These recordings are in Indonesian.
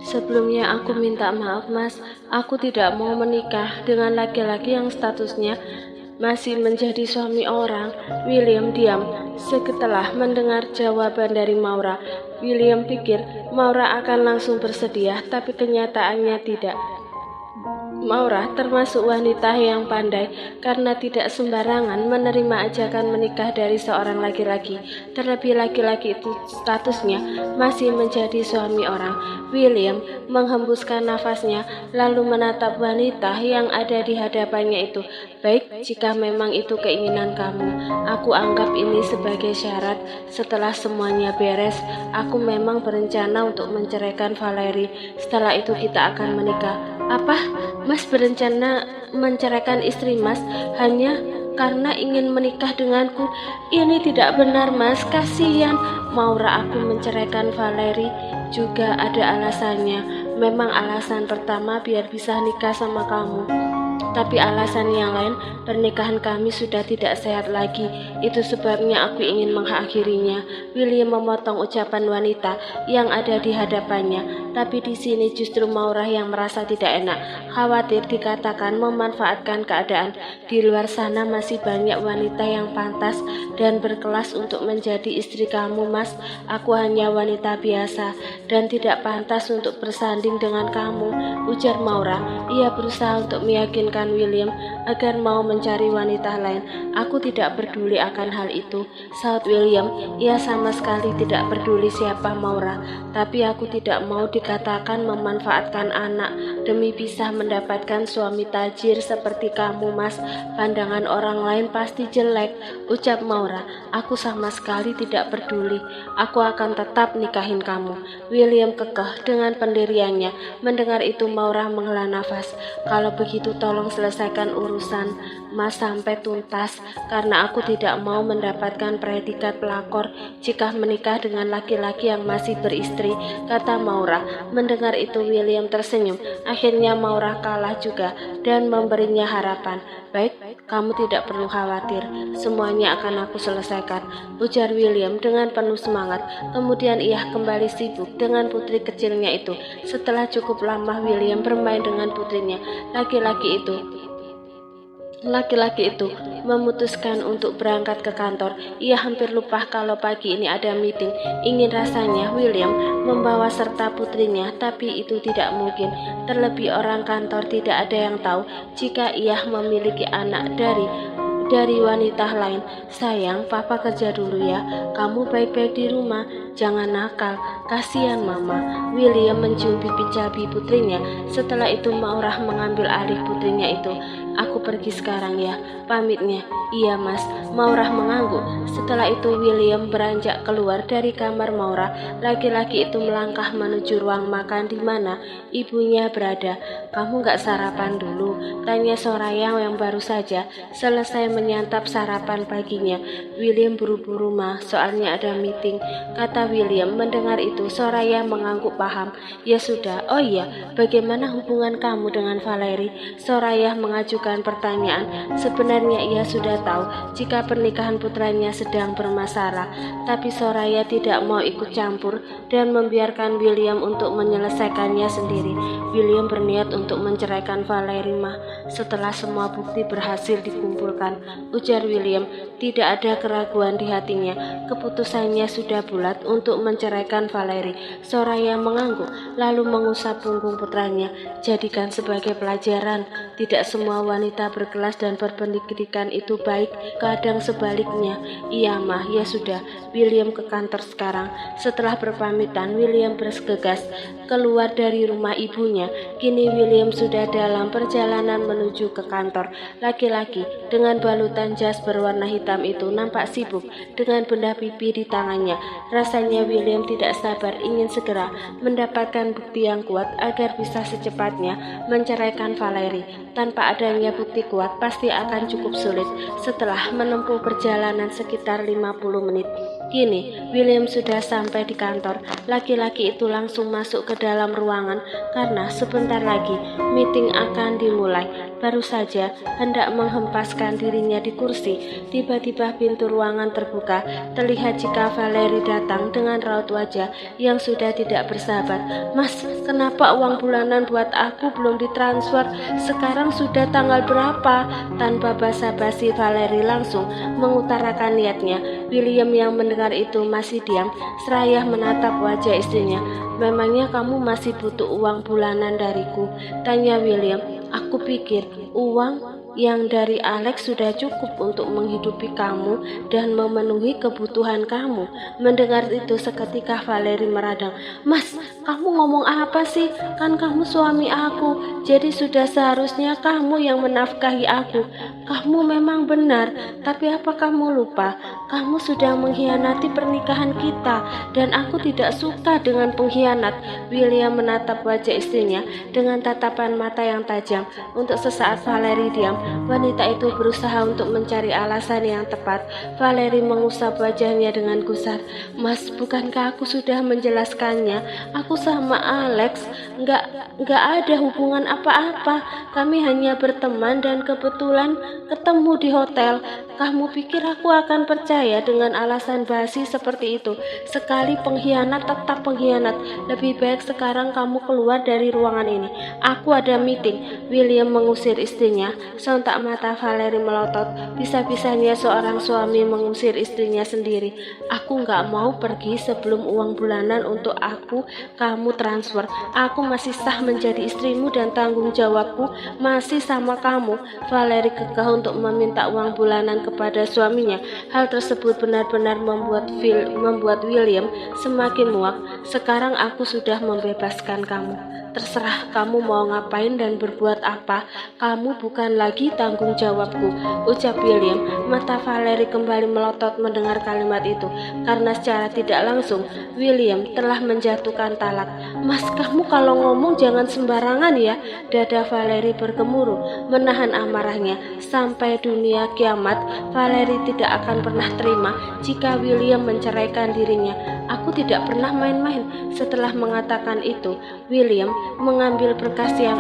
Sebelumnya aku minta maaf Mas, aku tidak mau menikah dengan laki-laki yang statusnya masih menjadi suami orang. William diam. Setelah mendengar jawaban dari Maura, William pikir Maura akan langsung bersedia, tapi kenyataannya tidak. Maura termasuk wanita yang pandai karena tidak sembarangan menerima ajakan menikah dari seorang laki-laki, terlebih laki-laki itu statusnya masih menjadi suami orang. William menghembuskan nafasnya lalu menatap wanita yang ada di hadapannya itu. Baik, jika memang itu keinginan kamu, aku anggap ini sebagai syarat. Setelah semuanya beres, aku memang berencana untuk menceraikan Valerie. Setelah itu kita akan menikah. Apa? Mas berencana menceraikan istri Mas hanya karena ingin menikah denganku? Ini tidak benar Mas, kasihan. Maura, aku menceraikan Valerie juga ada alasannya. Memang alasan pertama biar bisa nikah sama kamu, tapi alasan yang lain, pernikahan kami sudah tidak sehat lagi. Itu sebabnya aku ingin mengakhirinya. William memotong ucapan wanita yang ada di hadapannya. Tapi di sini justru Maura yang merasa tidak enak, khawatir dikatakan memanfaatkan keadaan. Di luar sana masih banyak wanita yang pantas dan berkelas untuk menjadi istri kamu, Mas. Aku hanya wanita biasa dan tidak pantas untuk bersanding dengan kamu, ujar Maura. Ia berusaha untuk meyakinkan William agar mau mencari wanita lain. Aku tidak peduli akan hal itu, saut William. Ia sama sekali tidak peduli siapa Maura, tapi aku tidak mau dikatakan memanfaatkan anak demi bisa mendapatkan suami tajir seperti kamu, Mas. Pandangan orang lain pasti jelek, ucap Maura. Aku sama sekali tidak peduli. Aku akan tetap nikahin kamu. William kekeh dengan pendiriannya. Mendengar itu Maura menghela nafas. Kalau begitu tolong selesaikan urusan Mas sampai tuntas, karena aku tidak mau mendapatkan predikat pelakor jika menikah dengan laki-laki yang masih beristri, kata Maura. Mendengar itu William tersenyum. Akhirnya Maura kalah juga dan memberinya harapan. Baik, kamu tidak perlu khawatir, semuanya akan aku selesaikan, ujar William dengan penuh semangat. Kemudian ia kembali sibuk dengan putri kecilnya itu. Setelah cukup lama William bermain dengan putrinya, Laki-laki itu memutuskan untuk berangkat ke kantor. Ia hampir lupa kalau pagi ini ada meeting. Ingin rasanya William membawa serta putrinya, tapi itu tidak mungkin. Terlebih orang kantor tidak ada yang tahu jika ia memiliki anak dari wanita lain. Sayang, papa kerja dulu ya. Kamu baik-baik di rumah, jangan nakal. Kasihan mama. William mencium pipi cabi putrinya. Setelah itu Maura mengambil alih putrinya itu. Aku pergi sekarang ya, pamitnya. Iya mas, Maura mengangguk. Setelah itu William beranjak keluar dari kamar Maura. Laki-laki itu melangkah menuju ruang makan di mana ibunya berada. Kamu gak sarapan dulu? Tanya Soraya yang baru saja selesai menyantap sarapan paginya. William buru-buru mah, soalnya ada meeting, kata William. Mendengar itu Soraya mengangguk paham. Ya sudah. Oh iya, bagaimana hubungan kamu dengan Valerie? Soraya mengajukan pertanyaan. Sebenarnya ia sudah tahu jika pernikahan putranya sedang bermasalah, tapi Soraya tidak mau ikut campur dan membiarkan William untuk menyelesaikannya sendiri. William berniat untuk menceraikan Valerie mah setelah semua bukti berhasil dikumpulkan, ujar William. Tidak ada keraguan di hatinya. Keputusannya sudah bulat untuk menceraikan Valerie. Soraya mengangguk lalu mengusap punggung putranya. Jadikan sebagai pelajaran, tidak semua wanita berkelas dan berpendidikan itu baik, kadang sebaliknya. Iya mah, ya sudah. William ke kantor sekarang. Setelah berpamitan, William bergegas keluar dari rumah ibunya. Kini William sudah dalam perjalanan menuju ke kantor. Laki-laki dengan balutan jas berwarna hitam itu nampak sibuk dengan benda pipi di tangannya. Rasanya William tidak sabar ingin segera mendapatkan bukti yang kuat agar bisa secepatnya menceraikan Valerie. Tanpa adanya bukti kuat pasti akan cukup sulit. Setelah menempuh perjalanan sekitar 50 menit, Kini, William sudah sampai di kantor. Laki-laki itu langsung masuk ke dalam ruangan karena sebentar lagi meeting akan dimulai. Baru saja hendak menghempaskan dirinya di kursi, tiba-tiba pintu ruangan terbuka. Terlihat jika Valerie datang dengan raut wajah yang sudah tidak bersahabat. "Mas, kenapa uang bulanan buat aku belum ditransfer? Sekarang sudah tanggal berapa?" Tanpa basa-basi, Valerie langsung mengutarakan niatnya. William yang mendengar itu masih diam, seraya menatap wajah istrinya. "Memangnya kamu masih butuh uang bulanan dariku?" tanya William. "Aku pikir uang yang dari Alex sudah cukup untuk menghidupi kamu dan memenuhi kebutuhan kamu." Mendengar itu seketika Valerie meradang. "Mas, kamu ngomong apa sih? Kan kamu suami aku, jadi sudah seharusnya kamu yang menafkahi aku." "Kamu memang benar, tapi apa kamu lupa? Kamu sudah mengkhianati pernikahan kita, dan aku tidak suka dengan pengkhianat." William menatap wajah istrinya dengan tatapan mata yang tajam. Untuk sesaat Valerie diam. Wanita itu berusaha untuk mencari alasan yang tepat. Valerie mengusap wajahnya dengan gusar. "Mas, bukankah aku sudah menjelaskannya? Aku sama Alex nggak ada hubungan apa-apa. Kami hanya berteman dan kebetulan ketemu di hotel. Kamu pikir aku akan percaya dengan alasan basi seperti itu? Sekali pengkhianat tetap pengkhianat. Lebih baik sekarang kamu keluar dari ruangan ini. Aku ada meeting." William mengusir istrinya. Sontak mata Valerie melotot. Bisa-bisanya seorang suami mengusir istrinya sendiri. "Aku nggak mau pergi sebelum uang bulanan untuk kamu transfer. Aku masih sah menjadi istrimu dan tanggung jawabku masih sama kamu." Valerie kekeh untuk meminta uang bulanan kepada suaminya. Hal tersebut benar-benar membuat William semakin muak. "Sekarang aku sudah membebaskan kamu. Terserah kamu mau ngapain dan berbuat apa. Kamu bukan lagi tanggung jawabku," ucap William. Mata Valerie kembali melotot mendengar kalimat itu, karena secara tidak langsung William telah menjatuhkan talak. "Mas, kamu kalau ngomong jangan sembarangan ya." Dada Valerie bergemuruh menahan amarahnya. Sampai dunia kiamat, Valerie tidak akan pernah terima jika William menceraikan dirinya. "Aku tidak pernah main-main." Setelah mengatakan itu, William mengambil berkas yang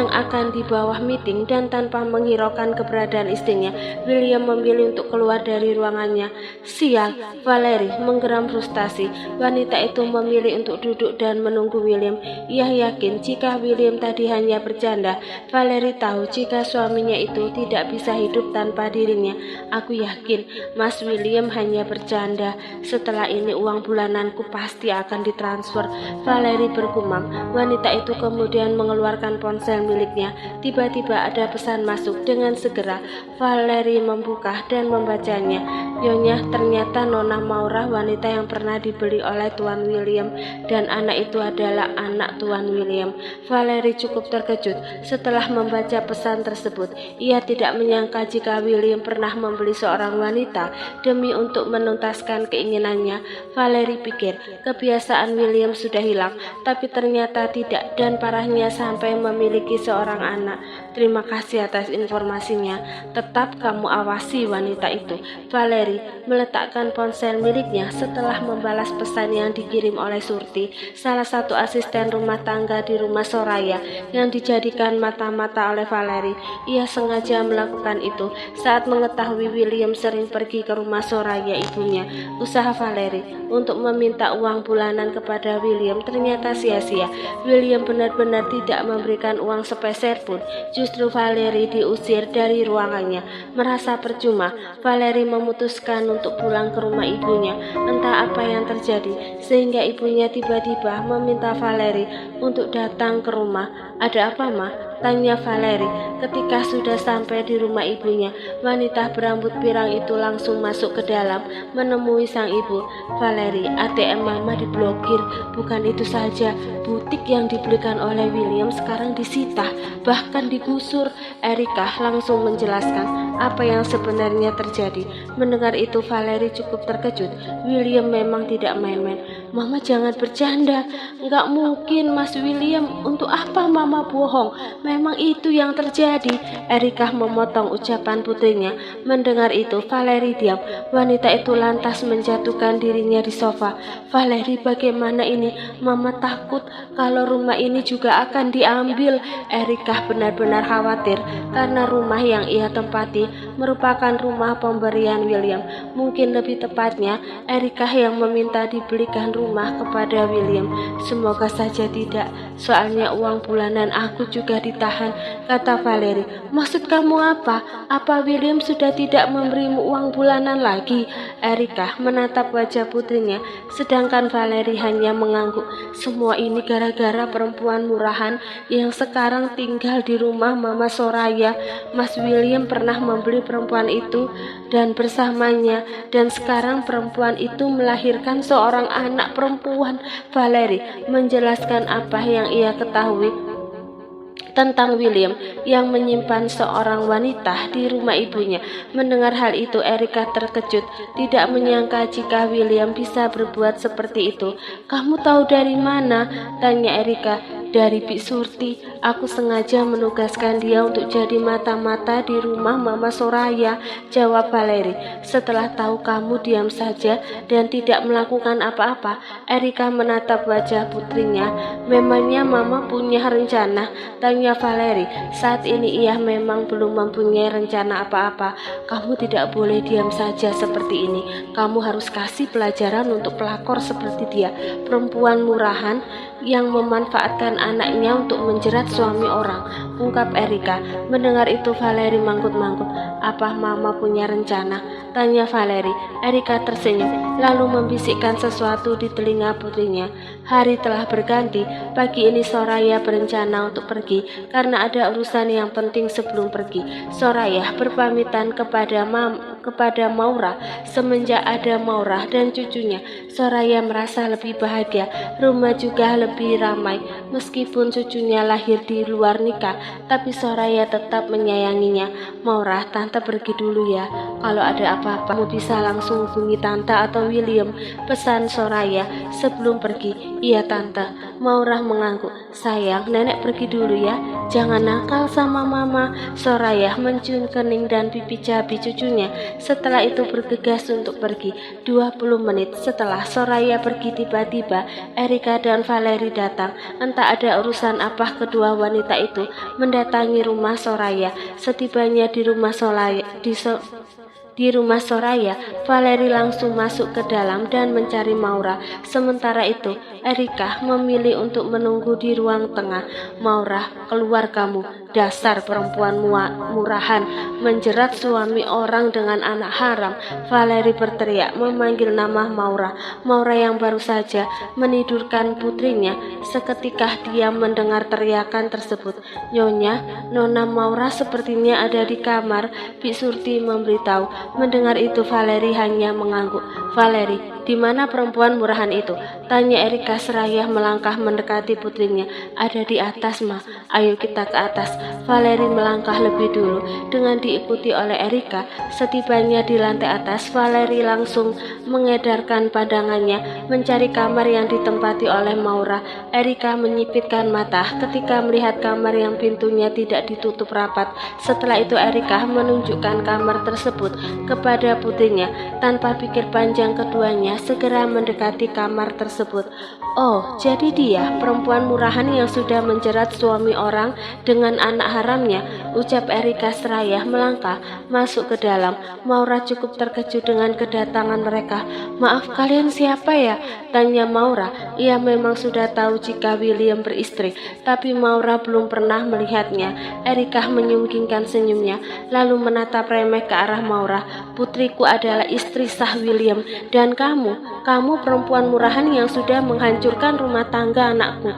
akan dibawa meeting, dan tanpa menghiraukan keberadaan istrinya, William memilih untuk keluar dari ruangannya. "Sial!" Valerie menggeram frustasi. Wanita itu memilih untuk duduk dan menunggu William. Ia yakin jika William tadi hanya bercanda. Valerie tahu jika suaminya itu tidak bisa hidup tanpa dirinya. "Aku yakin Mas William hanya bercanda. Setelah ini uang bulananku pasti akan ditransfer." Valerie bergumam. Wanita itu kemudian mengeluarkan ponsel miliknya. Tiba-tiba ada pesan masuk. Dengan segera Valerie membuka dan membacanya. Nyonya, ternyata Nona Maura, wanita yang pernah dibeli oleh Tuan William, dan anak itu adalah anak Tuan William. Valerie cukup terkejut setelah membaca pesan tersebut. Ia tidak menyangka jika William pernah membeli seorang wanita demi untuk menuntaskan keinginannya. Valerie pikir kebiasaan William sudah hilang, tapi ternyata tidak, dan parahnya sampai memiliki seorang anak. "Terima kasih atas informasinya. Tetap kamu awasi wanita itu." Valerie meletakkan ponsel miliknya setelah membalas pesan yang dikirim oleh Surti, salah satu asisten rumah tangga di rumah Soraya yang dijadikan mata-mata oleh Valerie. Ia sengaja melakukan itu saat mengetahui William sering pergi ke rumah Soraya ibunya. Usaha Valerie untuk meminta uang bulanan kepada William ternyata sia-sia. William benar-benar tidak memberikan uang sepeser pun. Justru Valerie diusir dari ruangannya. Merasa percuma, Valerie memutuskan untuk pulang ke rumah ibunya. Entah apa yang terjadi sehingga ibunya tiba-tiba meminta Valerie untuk datang ke rumah. "Ada apa, Ma?" tanya Valerie. Ketika sudah sampai di rumah ibunya, wanita berambut pirang itu langsung masuk ke dalam menemui sang ibu. "Valerie, ATM Mama diblokir. Bukan itu saja, butik yang dibelikan oleh William sekarang disita, bahkan digusur." Erika langsung menjelaskan apa yang sebenarnya terjadi. Mendengar itu Valerie cukup terkejut. William memang tidak main-main. Mama jangan bercanda. Nggak mungkin, Mas William. Untuk apa Mama bohong? Memang itu yang terjadi. Erika memotong ucapan putrinya. Mendengar itu, Valeri diam. Wanita itu lantas menjatuhkan dirinya di sofa. Valeri, bagaimana ini? Mama takut kalau rumah ini juga akan diambil. Erika benar-benar khawatir karena rumah yang ia tempati merupakan rumah pemberian William. Mungkin lebih tepatnya, Erika yang meminta dibelikan rumah kepada William. Semoga saja tidak, soalnya uang bulanan aku juga ditahan, kata Valeri. Maksud kamu apa? Apa William sudah tidak memberimu uang bulanan lagi? Erika menatap wajah putrinya, sedangkan Valeri hanya mengangguk. Semua ini gara-gara perempuan murahan yang sekarang tinggal di rumah Mama Soraya. Mas William pernah membeli perempuan itu dan bersamanya, dan sekarang perempuan itu melahirkan seorang anak perempuan. Valeri menjelaskan apa yang ia ketahui tentang William yang menyimpan seorang wanita di rumah ibunya. Mendengar hal itu, Erika terkejut, tidak menyangka jika William bisa berbuat seperti itu. Kamu tahu dari mana? Tanya Erika. Dari Bik Surti. Aku sengaja menugaskan dia untuk jadi mata-mata di rumah Mama Soraya, jawab Valeri. Setelah tahu kamu diam saja dan tidak melakukan apa-apa, Erika menatap wajah putrinya. Memangnya Mama punya rencana? Tanya Valeri. Saat ini ia memang belum mempunyai rencana apa-apa. Kamu tidak boleh diam saja seperti ini. Kamu harus kasih pelajaran untuk pelakor seperti dia, perempuan murahan yang memanfaatkan anaknya untuk menjerat suami orang, ungkap Erika. Mendengar itu, Valeri manggut-manggut. Apa Mama punya rencana? Tanya Valeri. Erika tersenyum, lalu membisikkan sesuatu di telinga putrinya. Hari telah berganti. Pagi ini Soraya berencana untuk pergi karena ada urusan yang penting sebelum pergi. Soraya berpamitan kepada Maura. Semenjak ada Maura dan cucunya, Soraya merasa lebih bahagia. Rumah juga lebih ramai. Meskipun cucunya lahir di luar nikah, tapi Soraya tetap menyayanginya. Maura, Tante pergi dulu ya. Kalau ada apa-apa, kamu bisa langsung hubungi Tante atau William, pesan Soraya sebelum pergi. Iya Tante. Maura mengangguk. Sayang, nenek pergi dulu ya. Jangan nakal sama Mama. Soraya mencium kening dan pipi cabi cucunya. Setelah itu bergegas untuk pergi. 20 menit setelah Soraya pergi, tiba-tiba Erika dan Valeri datang. Entah ada urusan apa, kedua wanita itu mendatangi rumah Soraya. Setibanya di rumah Soraya, Valeri langsung masuk ke dalam dan mencari Maura. Sementara itu, Erika memilih untuk menunggu di ruang tengah. Maura, keluar kamu. Dasar perempuan murahan, menjerat suami orang dengan anak haram. Valeri berteriak memanggil nama Maura. Maura yang baru saja menidurkan putrinya seketika dia mendengar teriakan tersebut. Nyonya, Nona Maura sepertinya ada di kamar, Bik Surti memberitahu. Mendengar itu, Valeri hanya mengangguk. Valeri, di mana perempuan murahan itu? Tanya Erika seraya melangkah mendekati putrinya. Ada di atas, Ma. Ayo kita ke atas. Valeri melangkah lebih dulu dengan diikuti oleh Erika. Setibanya di lantai atas, Valeri langsung mengedarkan pandangannya mencari kamar yang ditempati oleh Maura. Erika menyipitkan mata ketika melihat kamar yang pintunya tidak ditutup rapat. Setelah itu Erika menunjukkan kamar tersebut kepada putrinya. Tanpa pikir panjang, keduanya segera mendekati kamar tersebut. Oh, jadi dia perempuan murahan yang sudah menjerat suami orang dengan anak haramnya, ucap Erika seraya melangkah masuk ke dalam. Maura cukup terkejut dengan kedatangan mereka. Maaf, kalian siapa ya? Tanya Maura. Ia memang sudah tahu jika William beristri, tapi Maura belum pernah melihatnya. Erika menyungkingkan senyumnya, lalu menatap remeh ke arah Maura. Putriku adalah istri sah William, dan kamu perempuan murahan yang sudah menghancurkan rumah tangga anakku.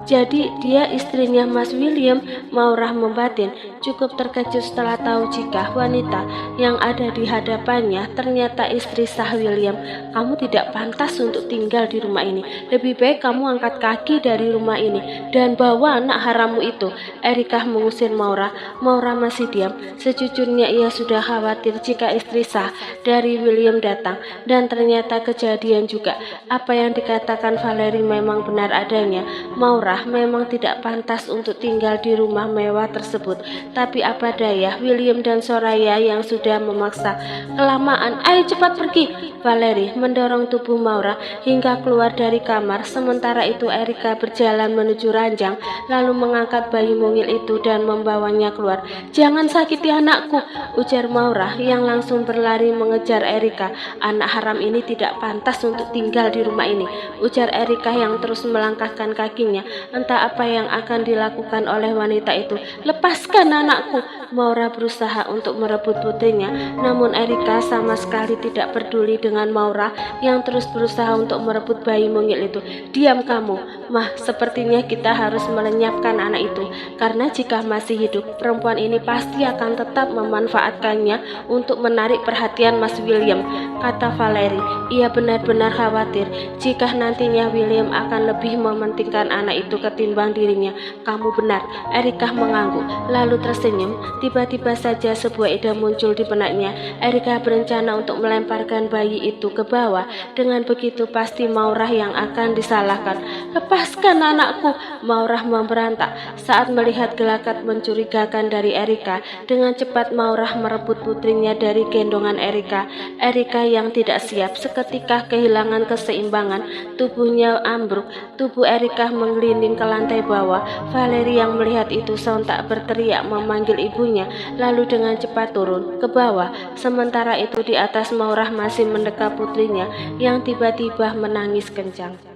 Jadi dia istrinya Mas William. Maura membatin, cukup terkejut setelah tahu jika wanita yang ada di hadapannya ternyata istri sah William. Kamu tidak pantas untuk tinggal di rumah ini. Lebih baik kamu angkat kaki dari rumah ini dan bawa anak harammu itu. Erika mengusir Maura. Maura masih diam. Sejujurnya ia sudah khawatir jika istri sah dari William datang, dan ternyata kejadian juga. Apa yang dikatakan Valerie memang benar adanya. Maura memang tidak pantas untuk tinggal di rumah mewah tersebut. Tapi apa daya, William dan Soraya yang sudah memaksa. Kelamaan, ayo cepat pergi. Valerie mendorong tubuh Maura hingga keluar dari kamar. Sementara itu Erika berjalan menuju ranjang, lalu mengangkat bayi mungil itu dan membawanya keluar. Jangan sakiti anakku, ujar Maura yang langsung berlari mengejar Erika. Anak haram ini tidak pantas untuk tinggal di rumah ini, ujar Erika yang terus melangkahkan kakinya. Entah apa yang akan dilakukan oleh wanita itu. Lepaskan anakku. Maura berusaha untuk merebut putrinya, namun Erika sama sekali tidak peduli dengan Maura yang terus berusaha untuk merebut bayi mungil itu. Diam kamu, Mah, sepertinya kita harus melenyapkan anak itu, karena jika masih hidup, perempuan ini pasti akan tetap memanfaatkannya untuk menarik perhatian Mas William, kata Valerie. Ia benar-benar khawatir jika nantinya William akan lebih mementingkan anak itu ketimbang dirinya. Kamu benar, Erika mengangguk, lalu tersenyum. Tiba-tiba saja sebuah ide muncul di benaknya. Erika berencana untuk melemparkan bayi itu ke bawah. Dengan begitu pasti Maura yang akan disalahkan. Lepaskan anakku, Maura memberontak saat melihat gelagat mencurigakan dari Erika. Dengan cepat Maura merebut putrinya dari gendongan Erika. Erika yang tidak siap seketika kehilangan keseimbangan. Tubuhnya ambruk. Tubuh Erika menggelinding ke lantai bawah. Valerie yang melihat itu sontak berteriak memanggil ibunya, lalu dengan cepat turun ke bawah. Sementara itu di atas Maura masih mendekap putrinya yang tiba-tiba menangis kencang.